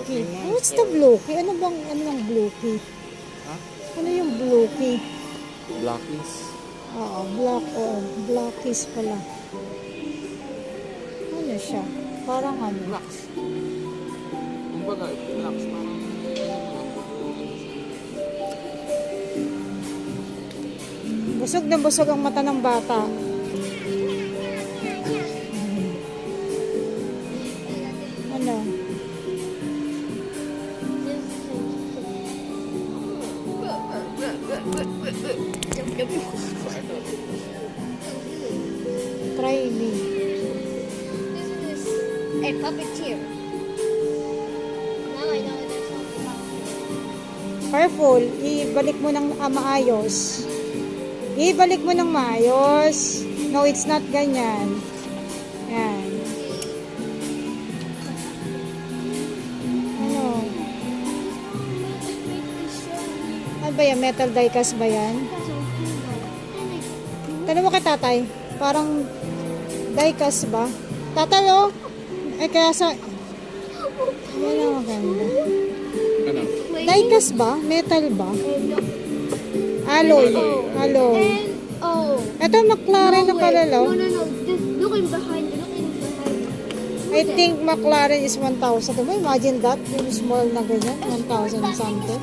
key. What's the blue key? Ano yung blue key? Ha? Ano yung blue key? Blackies. Oo, black keys pala. Ano siya? Parang ano? Blacks. Kumbaga, blacks parang Busog na busog ang mata ng bata. Ano? Try me. This is a puppeteer. Now I know there's something wrong here. Careful, ibalik mo ng maayos. Ibalik mo ng maayos. No, it's not ganyan. Yan. Ano? Ano ba yan? Metal die-cast ba yan? Tanong mo kay tatay. Parang die-cast ba? Tatay, oh! Eh, kaya sa... Yan ang maganda. ano? Die-cast ba? Metal ba? Alloy. Alloy. And oh. Ito, McLaren na pala, No, lo. no, no. Just looking behind. Looking behind. I think McLaren is 1,000. Diba, imagine that? Yung small na ganyan, 1,000 something.